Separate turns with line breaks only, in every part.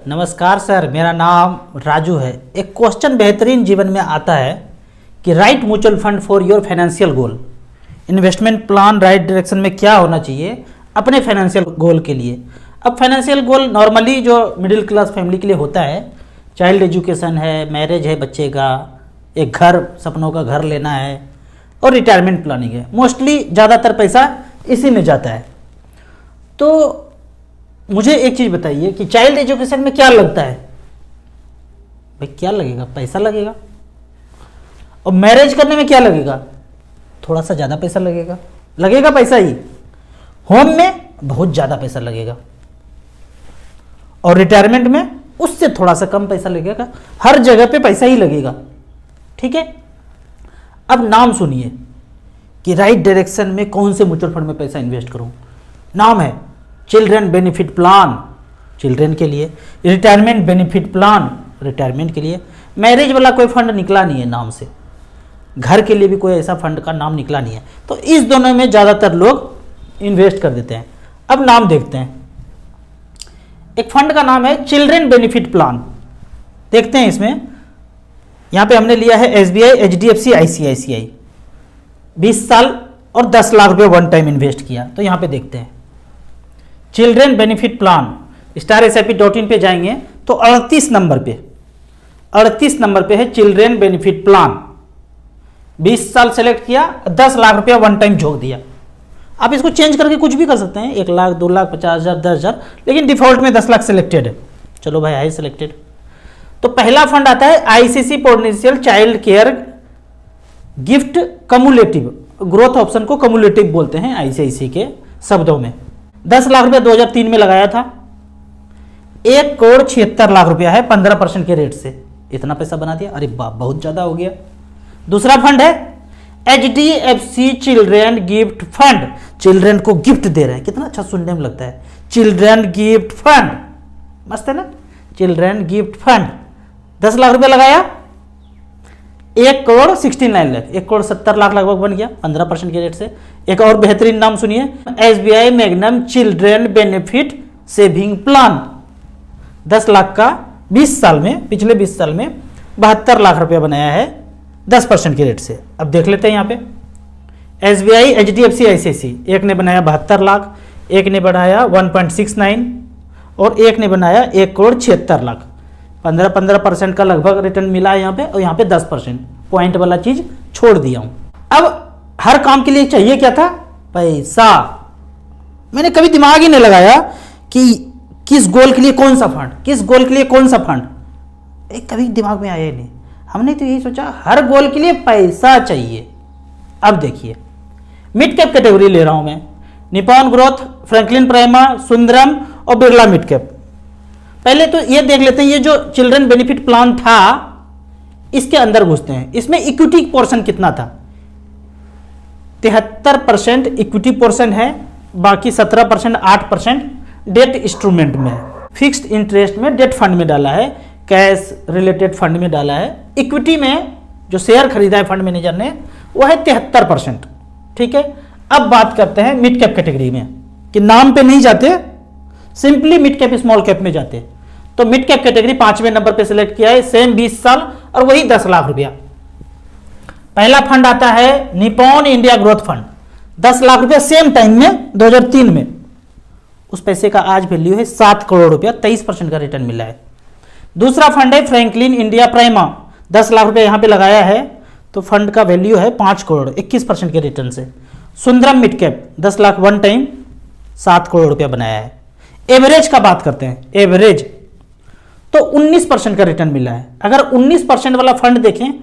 नमस्कार सर, मेरा नाम राजू है। एक क्वेश्चन बेहतरीन जीवन में आता है कि right mutual fund for your financial goal. Investment plan right direction में क्या होना चाहिए अपने फाइनेंशियल गोल के लिए। अब फाइनेंशियल गोल नॉर्मली जो मिडिल क्लास फैमिली के लिए होता है, चाइल्ड एजुकेशन है, मैरिज है बच्चे का, एक घर, सपनों का घर लेना है और रिटायरमेंट प्लानिंग है। मोस्टली ज़्यादातर पैसा इसी में जाता है। तो मुझे एक चीज़ बताइए कि चाइल्ड एजुकेशन में क्या लगता है? भाई क्या लगेगा? पैसा लगेगा। और मैरिज करने में क्या लगेगा? थोड़ा सा ज़्यादा पैसा लगेगा, लगेगा पैसा ही। होम में बहुत ज़्यादा पैसा लगेगा और रिटायरमेंट में उससे थोड़ा सा कम पैसा लगेगा। हर जगह पे पैसा ही लगेगा, ठीक है। अब नाम सुनिए कि राइट डायरेक्शन में कौन से म्यूचुअल फंड में पैसा इन्वेस्ट करूं। नाम है चिल्ड्रन बेनिफिट प्लान, चिल्ड्रन के लिए। रिटायरमेंट बेनिफिट प्लान, रिटायरमेंट के लिए। मैरिज वाला कोई फंड निकला नहीं है नाम से। घर के लिए भी कोई ऐसा फंड का नाम निकला नहीं है। तो इस दोनों में ज़्यादातर लोग इन्वेस्ट कर देते हैं। अब नाम देखते हैं। एक फंड का नाम है चिल्ड्रन बेनिफिट प्लान। देखते हैं इसमें, यहाँ पे हमने लिया है SBI, HDFC, ICICI। 20 साल और 10 लाख रुपये वन टाइम इन्वेस्ट किया। तो यहाँ पे देखते हैं चिल्ड्रन बेनिफिट प्लान, StarSIP.in पे जाएंगे तो 38 नंबर पे है चिल्ड्रन बेनिफिट प्लान। 20 साल सेलेक्ट किया, 10 लाख रुपया वन टाइम झोंक दिया। आप इसको चेंज करके कुछ भी कर सकते हैं, 1 लाख, 2 लाख, 50,000, 10,000, लेकिन डिफॉल्ट में 10 लाख सेलेक्टेड है। चलो भाई हाई सेलेक्टेड। तो पहला फंड आता है ICICI prudential child care gift cumulative. Growth option को कम्युलेटिव बोलते हैं ICICI के शब्दों में। 10 लाख रुपया 2003 में लगाया था। 1,76,00,000 रुपया है 15% के रेट से। इतना पैसा बना दिया, अरे बाप, बहुत ज्यादा हो गया। दूसरा फंड है HDFC children gift fund. Children को गिफ्ट दे रहे हैं, कितना अच्छा सुनने में लगता है। चिल्ड्रन गिफ्ट फंड, मस्त है ना। चिल्ड्रन गिफ्ट फंड 10 लाख रुपया लगाया, 1,69,00,000, 1,70,00,000 लगभग बन गया 15% के रेट से। एक और बेहतरीन नाम सुनिए, SBI magnum children benefit saving plan. 10 lakh का 20 साल में, पिछले 20 साल में 72 लाख रुपया बनाया है 10% के रेट से। अब देख लेते हैं यहाँ पे SBI, HDFC, ICICI। एक ने बनाया 72 लाख, एक ने बनाया 1.69 और एक ने बनाया 1,76,00,000। 15% का लगभग रिटर्न मिला है यहाँ पे, और यहाँ पे 10% पॉइंट वाला चीज छोड़ दिया हूं। अब हर काम के लिए चाहिए क्या था? पैसा। मैंने कभी दिमाग ही नहीं लगाया कि किस गोल के लिए कौन सा फंड, किस गोल के लिए कौन सा फंड, कभी दिमाग में आया ही नहीं। हमने तो यही सोचा हर गोल के लिए पैसा चाहिए। अब देखिए, मिड कैप कैटेगरी ले रहा हूं मैं। Nippon growth, Franklin prima, Sundaram और बिरला मिड कैप। पहले तो ये देख लेते हैं, ये जो चिल्ड्रन बेनिफिट प्लान था इसके अंदर घुसते हैं। इसमें इक्विटी पोर्शन कितना था? 73% इक्विटी पोर्शन है, बाकी 17% 8% डेट इंस्ट्रूमेंट में है। फिक्स्ड इंटरेस्ट में डेट फंड में डाला है, कैश रिलेटेड फंड में डाला है। इक्विटी में जो शेयर खरीदा है फंड मैनेजर ने वो है 73%, ठीक है। अब बात करते हैं मिड कैप कैटेगरी में, कि नाम पे नहीं जाते, simply mid cap small cap में जाते। तो मिड कैप कैटेगरी 5वें नंबर पे सिलेक्ट किया है, सेम 20 साल और वही 10 लाख रुपया। पहला फंड आता है Nippon India growth fund, 10 lakh रुपया सेम टाइम में 2003 में। उस पैसे का आज वैल्यू है 7 करोड़ रुपया, 23% का रिटर्न मिला है। दूसरा फंड है फ्रैंकलिन इंडिया प्राइमा, 10 लाख रुपया यहां पे लगाया है, तो फंड का वैल्यू है 5 करोड़, 21% के रिटर्न से। Sundaram mid cap 10 lakh one time, 7 crore रुपया बनाया है। एवरेज का बात करते हैं, एवरेज तो 19% का रिटर्न मिला है। अगर 19% वाला फंड देखें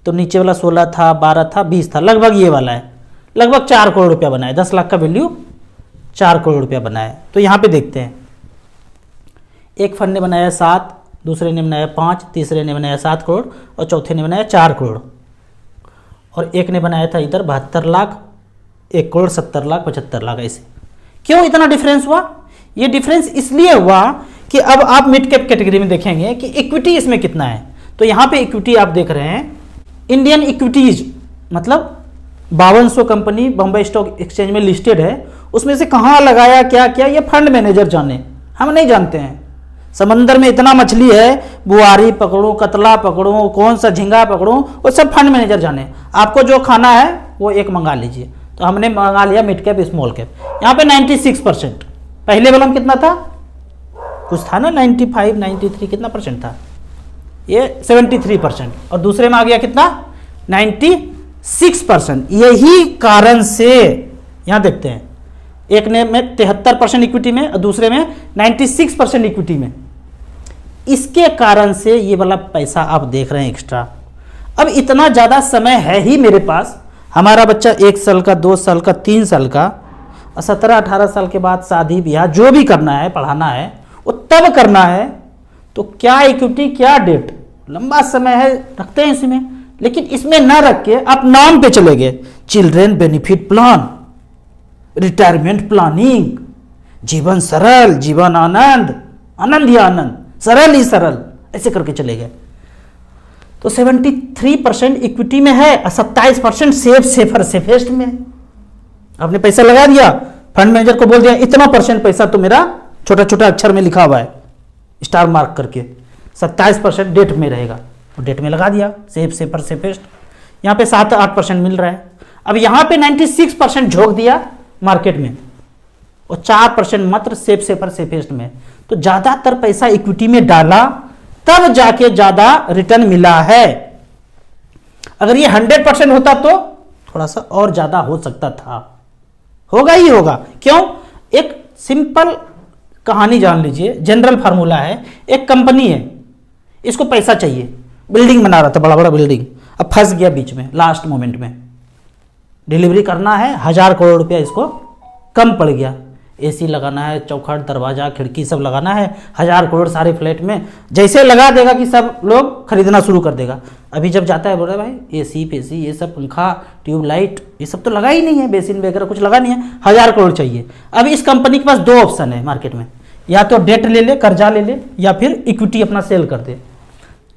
तो नीचे वाला 16 था, 12 था, 20 था, लगभग ये वाला है, लगभग 4 करोड़ रुपया बना है। 10 लाख का वैल्यू 4 करोड़ रुपया बना है। तो यहां पे देखते हैं, एक फंड ने बनाया 7, दूसरे ने बनाया 5, तीसरे ने बनाया 7 करोड़ और चौथे ने बनाया 4 करोड़, और एक ने बनाया था इधर 72 लाख, 1,70,00,000, 75 लाख। ऐसे क्यों इतना डिफरेंस हुआ? ये डिफरेंस इसलिए हुआ कि अब आप मिड कैप कैटेगरी में देखेंगे कि इक्विटी इसमें कितना है। तो यहां पे इक्विटी आप देख रहे हैं, इंडियन इक्विटीज मतलब 5200 कंपनी बॉम्बे स्टॉक एक्सचेंज में लिस्टेड है। उसमें से कहां लगाया, क्या किया, ये फंड मैनेजर जाने, हम नहीं जानते हैं। समंदर में इतना मछली है, बुआरी पकड़ूं, कतला पकड़ूं, कौन सा झींगा पकड़ूं, वो सब फंड मैनेजर जाने। आपको जो खाना है वो एक मंगा लीजिए। तो हमने मंगा लिया मिड कैप स्मॉल कैप। यहाँ पे 96%, पहले वाला में कितना था, कुछ था ना 95 93 कितना परसेंट था, ये 73%, और दूसरे में आ गया कितना 96%। यही कारण से यहाँ देखते हैं, एक ने में 73% इक्विटी में और दूसरे में 96% इक्विटी में। इसके कारण से ये वाला पैसा आप देख रहे हैं एक्स्ट्रा। अब इतना ज़्यादा समय है ही मेरे पास, हमारा बच्चा 1 साल का, 2 साल का, 3 साल का, और 17-18 साल के बाद शादी ब्याह जो भी करना है, पढ़ाना है, वो तब करना है। तो क्या इक्विटी क्या डेट, लंबा समय है, रखते हैं इसमें। लेकिन इसमें ना रख के आप नाम पे चले गए, children benefit plan, retirement planning, जीवन सरल, जीवन आनंद, आनंद ही आनंद, सरल ही सरल, ऐसे करके चले गए। तो 73% इक्विटी में है और 27% सेफर सेफेस्ट में। आपने पैसा लगा दिया, फंड मैनेजर को बोल दिया इतना % पैसा तो मेरा छोटा छोटा अक्षर में लिखा हुआ है स्टार मार्क करके, 27% डेट में रहेगा, तो डेट में लगा दिया, सेफर सेफेस्ट। यहाँ पे 7-8% मिल रहा है। अब यहाँ पे 96% झोंक दिया मार्केट में और 4% मात्र सेफर सेफेस्ट में। तो ज्यादातर पैसा इक्विटी में डाला तब जाके ज्यादा रिटर्न मिला है। अगर ये 100% होता तो थोड़ा सा और ज्यादा हो सकता था, होगा ही होगा। क्यों, एक सिंपल कहानी जान लीजिए, जनरल फार्मूला है। एक कंपनी है, इसको पैसा चाहिए, बिल्डिंग बना रहा था, बड़ा बड़ा बिल्डिंग, अब फंस गया बीच में, लास्ट मोमेंट में डिलीवरी करना है, 1000 करोड़ रुपया इसको कम पड़ गया। एसी लगाना है, चौखट, दरवाजा, खिड़की सब लगाना है, 1000 करोड़ सारे फ्लैट में। जैसे लगा देगा कि सब लोग खरीदना शुरू कर देगा। अभी जब जाता है बोल रहा है भाई एसी पेसी ये सब, पंखा, ट्यूबलाइट, ये सब तो लगा ही नहीं है, बेसिन वगैरह कुछ लगा नहीं है, 1000 करोड़ चाहिए। अब इस कंपनी के पास 2 ऑप्शन है मार्केट में, या तो डेट ले ले, कर्जा ले ले, या फिर इक्विटी अपना सेल कर दे।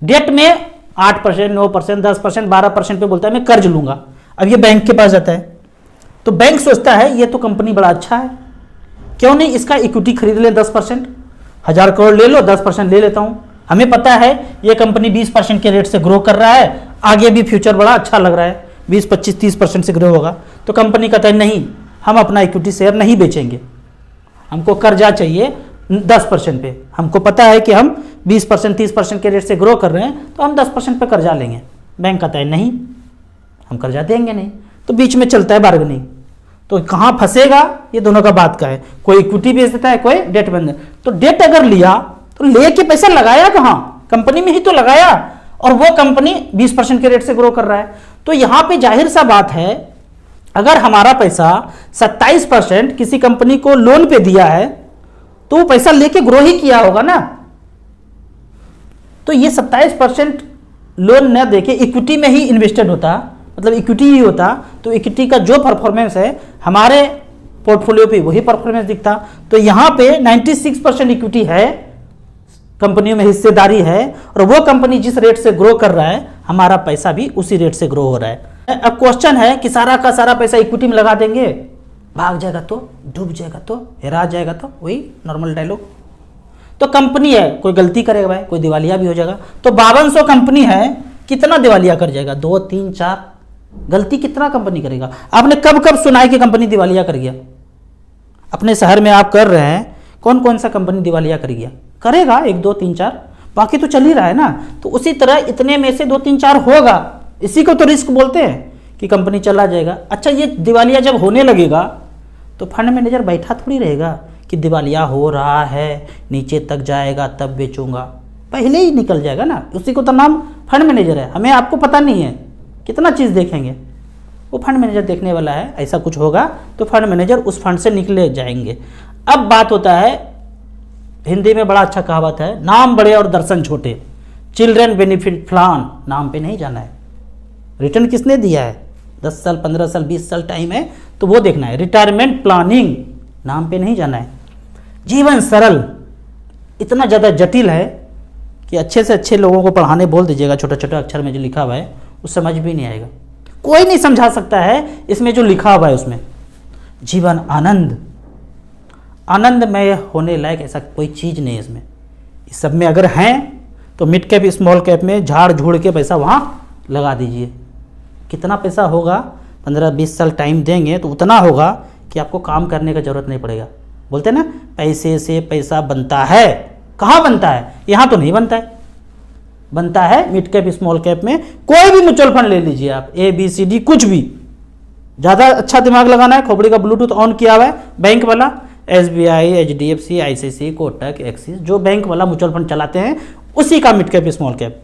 डेट में 8%, 9%, 10%, 12% पे बोलता है मैं कर्ज लूंगा। अब ये बैंक के पास जाता है, तो बैंक सोचता है ये तो कंपनी बड़ा अच्छा है, क्यों नहीं इसका इक्विटी खरीद ले 10%, 1000 करोड़ ले लो, 10% ले लेता हूं। हमें पता है ये कंपनी 20% के रेट से ग्रो कर रहा है, आगे भी फ्यूचर बड़ा अच्छा लग रहा है, 20, 25, 30% से ग्रो होगा। तो कंपनी कहता है नहीं, हम अपना इक्विटी शेयर नहीं बेचेंगे, हमको कर्जा चाहिए 10% पे। हमको पता है कि हम 20%, 30% के रेट से ग्रो कर रहे हैं, तो हम 10% पे कर्जा लेंगे। बैंक कहता है नहीं, हम कर्जा देंगे नहीं। तो बीच में चलता है बार्गेनिंग। तो कहाँ फंसेगा, ये दोनों का बात का है। कोई इक्विटी बेच देता है, कोई डेट बंद। तो डेट अगर लिया तो लेके पैसा लगाया कहाँ, कंपनी में ही तो लगाया, और वो कंपनी 20% के रेट से ग्रो कर रहा है। तो यहां पे जाहिर सा बात है, अगर हमारा पैसा 27% किसी कंपनी को लोन पे दिया है, तो वो पैसा लेके ग्रो ही किया होगा ना। तो ये 27% लोन न देके इक्विटी में ही इन्वेस्टेड होता, मतलब इक्विटी ही होता, तो इक्विटी का जो परफॉर्मेंस है हमारे पोर्टफोलियो पे वही परफॉर्मेंस दिखता। तो यहां पे 96% इक्विटी है, कंपनियों में हिस्सेदारी है, और वो कंपनी जिस रेट से ग्रो कर रहा है, हमारा पैसा भी उसी रेट से ग्रो हो रहा है। अब क्वेश्चन है कि सारा का सारा पैसा इक्विटी में लगा देंगे, भाग जाएगा तो, डूब जाएगा तो, हेरा जाएगा तो, वही नॉर्मल डायलॉग। तो कंपनी है, कोई गलती करेगा भाई, कोई दिवालिया भी हो जाएगा। तो 5200 कंपनी है, कितना दिवालिया कर जाएगा, 2, 3, 4 गलती कितना कंपनी करेगा। आपने कब कब सुना है कि कंपनी दिवालिया कर गया? अपने शहर में आप कर रहे हैं, कौन कौन सा कंपनी दिवालिया कर गया? करेगा 1, 2, 3, 4, बाकी तो चल ही रहा है ना। तो उसी तरह इतने में से 2, 3, 4 होगा, इसी को तो रिस्क बोलते हैं कि कंपनी चला जाएगा। अच्छा, ये दिवालिया जब होने लगेगा तो फंड मैनेजर बैठा थोड़ी रहेगा कि दिवालिया हो रहा है, नीचे तक जाएगा तब बेचूंगा, पहले ही निकल जाएगा ना। उसी को तो नाम फंड मैनेजर है। हमें आपको पता नहीं है कितना चीज़ देखेंगे, वो फंड मैनेजर देखने वाला है। ऐसा कुछ होगा तो फंड मैनेजर उस फंड से निकले जाएंगे। अब बात होता है, हिंदी में बड़ा अच्छा कहावत है, नाम बड़े और दर्शन छोटे। चिल्ड्रन बेनिफिट प्लान, नाम पे नहीं जाना है, रिटर्न किसने दिया है, 10 साल, 15 साल, 20 साल टाइम है, तो वो देखना है। रिटायरमेंट प्लानिंग, नाम पे नहीं जाना है। जीवन सरल इतना ज़्यादा जटिल है कि अच्छे से अच्छे लोगों को पढ़ाने बोल दीजिएगा, छोटा छोटा अक्षर में जो लिखा हुआ है वो समझ भी नहीं आएगा, कोई नहीं समझा सकता है इसमें जो लिखा हुआ है उसमें। जीवन आनंद, आनंदमय होने लायक ऐसा कोई चीज़ नहीं है इसमें। इस सब में अगर हैं तो मिड कैप स्मॉल कैप में झाड़ झूड़ के पैसा वहाँ लगा दीजिए। कितना पैसा होगा, 15-20 साल टाइम देंगे तो उतना होगा कि आपको काम करने का ज़रूरत नहीं पड़ेगा। बोलते हैं ना पैसे से पैसा बनता है। कहाँ बनता है? यहाँ तो नहीं बनता है। बनता है मिड कैप स्मॉल कैप में। कोई भी म्यूचुअल फंड ले लीजिए आप, ABCD कुछ भी। ज़्यादा अच्छा दिमाग लगाना है, खोपड़ी का ब्लूटूथ ऑन किया हुआ है, बैंक वाला SBI, HDFC, ICICI, Kotak, axis, जो बैंक वाला म्यूचुअल फंड चलाते हैं उसी का मिड कैप स्मॉल कैप।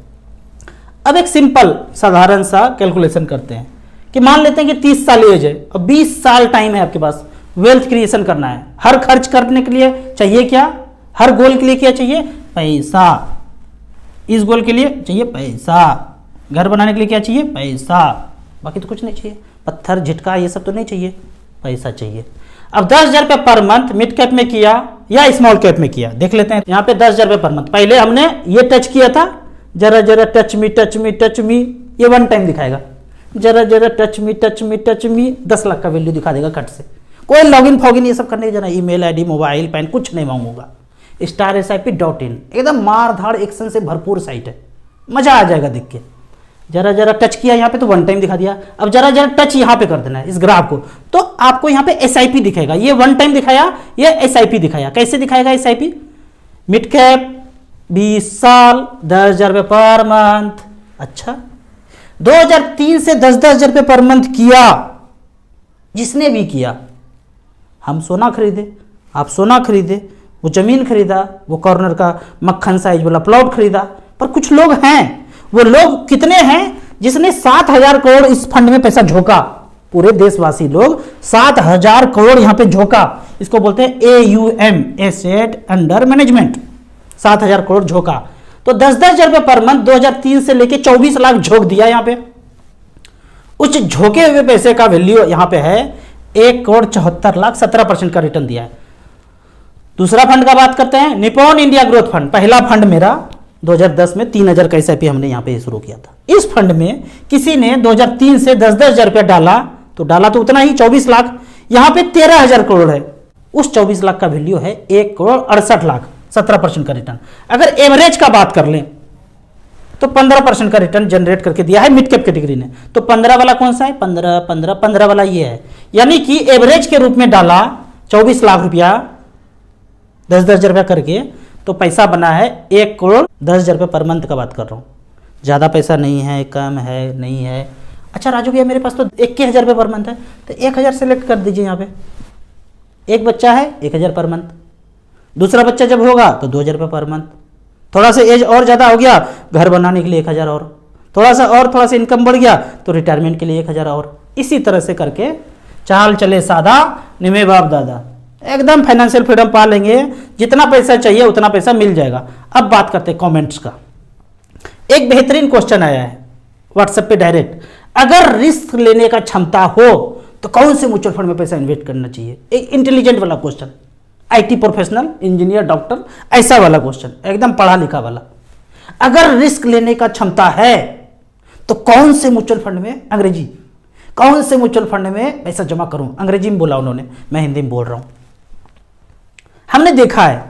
अब एक सिंपल साधारण सा कैलकुलेशन करते हैं कि मान लेते हैं कि 30 साल एज है और 20 साल टाइम है आपके पास। वेल्थ क्रिएशन करना है। हर खर्च करने के लिए चाहिए क्या? हर गोल के लिए क्या चाहिए? पैसा। इस गोल के लिए चाहिए पैसा। घर बनाने के लिए क्या चाहिए? पैसा। बाकी तो कुछ नहीं चाहिए, पत्थर झिटका ये सब तो नहीं चाहिए, पैसा चाहिए। अब 10,000 रुपये पर मंथ मिड कैप में किया या स्मॉल कैप में किया, देख लेते हैं। यहाँ पे 10,000 रुपये पर मंथ। पहले हमने ये टच किया था, जरा जरा touch me touch me touch me, ये 1 टाइम दिखाएगा। जरा जरा touch me touch me touch me, 10 lakh का वैल्यू दिखा देगा कट से। कोई लॉगिन फॉगिन ये सब करने की जरा, ईमेल आईडी, मोबाइल, पैन कुछ नहीं मांगूंगा। StarSIP.in एकदम मार धाड़ एक्शन से भरपूर साइट है, मजा आ जाएगा देख के। जरा जरा टच किया यहाँ पे तो 1 टाइम दिखा दिया। अब जरा जरा टच यहाँ पे कर देना है इस ग्राफ को, तो आपको यहाँ पे SIP दिखेगा। ये 1 टाइम दिखाया, ये SIP दिखाया। कैसे दिखाएगा SIP? मिड कैप 20 साल 10,000 रुपये पर मंथ। अच्छा, 2003 से 10,000 रुपये पर मंथ किया जिसने भी किया। हम सोना खरीदे, आप सोना खरीदे, वो जमीन खरीदा, वो कॉर्नर का मक्खन साइज वाला प्लॉट खरीदा। पर कुछ लोग हैं, वो लोग कितने हैं जिसने 7,000 करोड़ इस फंड में पैसा झोंका। पूरे देशवासी लोग 7,000 करोड़ यहां पे झोंका। इसको बोलते हैं AUM, asset under management. 7,000 crore झोंका। तो 10,000 रुपये पर मंथ 2003 से लेके 24 लाख झोंक दिया यहां पे। उस झोंके हुए पैसे का वैल्यू यहां पे है 1,74,00,000, 17% का रिटर्न दिया है। दूसरा फंड का बात करते हैं, निप्पॉन इंडिया ग्रोथ फंड। पहला फंड मेरा 2010 में 3,000 का SIP हमने यहाँ पे शुरू किया था। इस फंड में किसी ने 2003 से 10,000 रुपया डाला तो उतना ही 24 लाख। यहाँ पे 13,000 करोड़ है। उस 24 लाख का वैल्यू है 1,68,00,000, 17% का रिटर्न। अगर एवरेज का बात कर लें तो 15% का रिटर्न जनरेट करके दिया है मिड कैप कैटेगरी ने। तो 15 वाला कौन सा है? 15 वाला ये है। यानी कि एवरेज के रूप में डाला 24 लाख रुपया 10,000 रुपया करके, तो पैसा बना है 1,10,000 रुपये पर मंथ का बात कर रहा हूँ। ज़्यादा पैसा नहीं है, कम है, नहीं है। अच्छा राजू भैया, मेरे पास तो 21,000 रुपये पर मंथ है, तो 1,000 सेलेक्ट कर दीजिए यहाँ पे। एक बच्चा है 1,000 पर मंथ, दूसरा बच्चा जब होगा तो 2,000 रुपये पर मंथ। थोड़ा सा एज और ज़्यादा हो गया, घर बनाने के लिए 1,000 और, थोड़ा सा इनकम बढ़ गया तो रिटायरमेंट के लिए 1,000 और। इसी तरह से करके चाल चले सादा निमे बाप दादा, एकदम फाइनेंशियल फ्रीडम पा लेंगे। जितना पैसा चाहिए उतना पैसा मिल जाएगा। अब बात करते हैं कमेंट्स का। एक बेहतरीन क्वेश्चन आया है व्हाट्सएप पे डायरेक्ट, अगर रिस्क लेने का क्षमता हो तो कौन से म्यूचुअल फंड में पैसा इन्वेस्ट करना चाहिए? एक इंटेलिजेंट वाला question, IT professional, engineer, doctor, ऐसा वाला क्वेश्चन, एकदम पढ़ा लिखा वाला। अगर रिस्क लेने का क्षमता है तो कौन से म्यूचुअल फंड में, अंग्रेजी, कौन से म्यूचुअल फंड में पैसा जमा करूं? अंग्रेजी में बोला उन्होंने, मैं हिंदी में बोल रहा हूं। हमने देखा है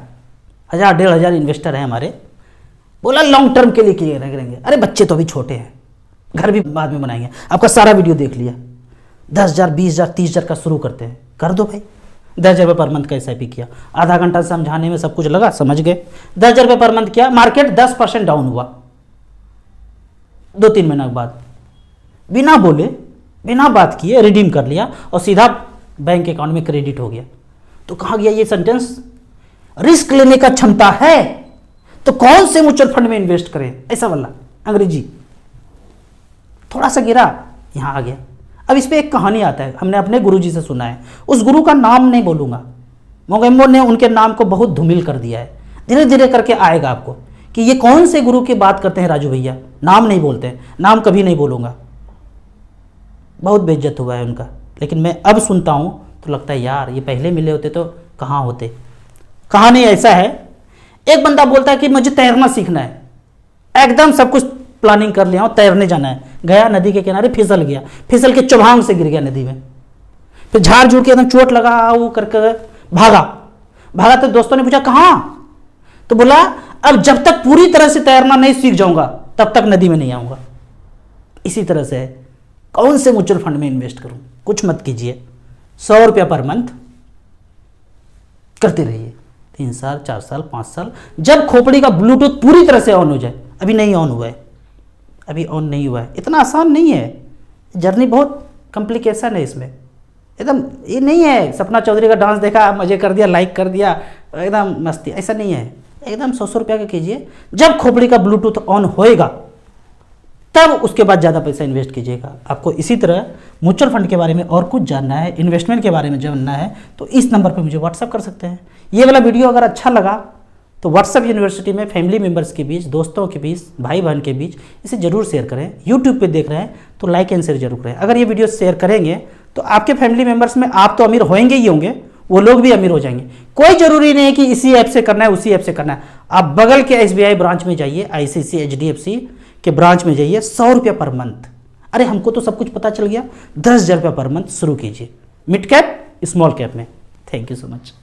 1,000-1,500 इन्वेस्टर हैं हमारे, बोला लॉन्ग टर्म के लिए किए करेंगे। अरे बच्चे तो अभी छोटे हैं, घर भी बाद में बनाएंगे। आपका सारा वीडियो देख लिया, 10,000, 20,000, 30,000 का शुरू करते हैं, कर दो भाई। 10,000 रुपये पर मंथ का SIP किया, आधा घंटा समझाने में सब कुछ लगा, समझ गए। 10,000 रुपये पर मंथ किया, मार्केट 10% डाउन हुआ 2-3 महीने के बाद, बिना बोले बिना बात किए रिडीम कर लिया और सीधा बैंक अकाउंट में क्रेडिट हो गया। तो कहा गया ये सेंटेंस, रिस्क लेने का क्षमता है तो कौन से म्यूचुअल फंड में इन्वेस्ट करें, ऐसा वाला अंग्रेजी। थोड़ा सा गिरा, यहां आ गया। अब इस पे एक कहानी आता है, हमने अपने गुरुजी से सुना है। उस गुरु का नाम नहीं बोलूंगा, मोगेम्बो ने उनके नाम को बहुत धूमिल कर दिया है। धीरे धीरे करके आएगा आपको कि ये कौन से गुरु की बात करते हैं राजू भैया। नाम नहीं बोलते हैं, नाम कभी नहीं बोलूंगा, बहुत बेइज्जत हुआ है उनका। लेकिन मैं अब सुनता हूं तो लगता है यार ये पहले मिले होते तो कहाँ होते। कहानी ऐसा है, एक बंदा बोलता है कि मुझे तैरना सीखना है, एकदम सब कुछ प्लानिंग कर लिया, तैरने जाना है। गया नदी के किनारे, फिसल गया, फिसल के चौभांग से गिर गया नदी में। फिर झाड़ झूड़ के एकदम चोट लगा, वो करके भागा। तो दोस्तों ने पूछा कहाँ, तो बोला अब जब तक पूरी तरह से तैरना नहीं सीख जाऊंगा तब तक नदी में नहीं आऊंगा। इसी तरह से कौन से म्यूचुअल फंड में इन्वेस्ट करूं, कुछ मत कीजिए, 100 रुपया पर मंथ करते रहिए, 3 साल 4 साल 5 साल, जब खोपड़ी का ब्लूटूथ पूरी तरह से ऑन हो जाए। अभी नहीं ऑन हुआ है, अभी ऑन नहीं हुआ है, इतना आसान नहीं है, जर्नी बहुत कॉम्प्लिकेशन है इसमें, एकदम ये नहीं है सपना चौधरी का डांस देखा मजे कर दिया लाइक कर दिया एकदम मस्ती, ऐसा नहीं है। एकदम 100 रुपया का कीजिए, जब खोपड़ी का ब्लूटूथ ऑन होएगा तब उसके बाद ज़्यादा पैसा इन्वेस्ट कीजिएगा। आपको इसी तरह म्यूचुअल फंड के बारे में और कुछ जानना है, इन्वेस्टमेंट के बारे में जानना है, तो इस नंबर पर मुझे व्हाट्सअप कर सकते हैं। ये वाला वीडियो अगर अच्छा लगा तो व्हाट्सअप यूनिवर्सिटी में फैमिली मेम्बर्स के बीच, दोस्तों के बीच, भाई बहन के बीच इसे जरूर शेयर करें। यूट्यूब पे देख रहे हैं तो लाइक एंड शेयर जरूर करें। अगर ये वीडियो शेयर करेंगे तो आपके फैमिली मेम्बर्स में आप तो अमीर होंगे ही होंगे, वो लोग भी अमीर हो जाएंगे। कोई जरूरी नहीं है कि इसी ऐप से करना है उसी ऐप से करना है। आप बगल के SBI ब्रांच में जाइए, ICICI HDFC के ब्रांच में जाइए, 100 रुपया पर मंथ। अरे हमको तो सब कुछ पता चल गया, 10,000 रुपया पर मंथ शुरू कीजिए मिड कैप स्मॉल कैप में। Thank you so much.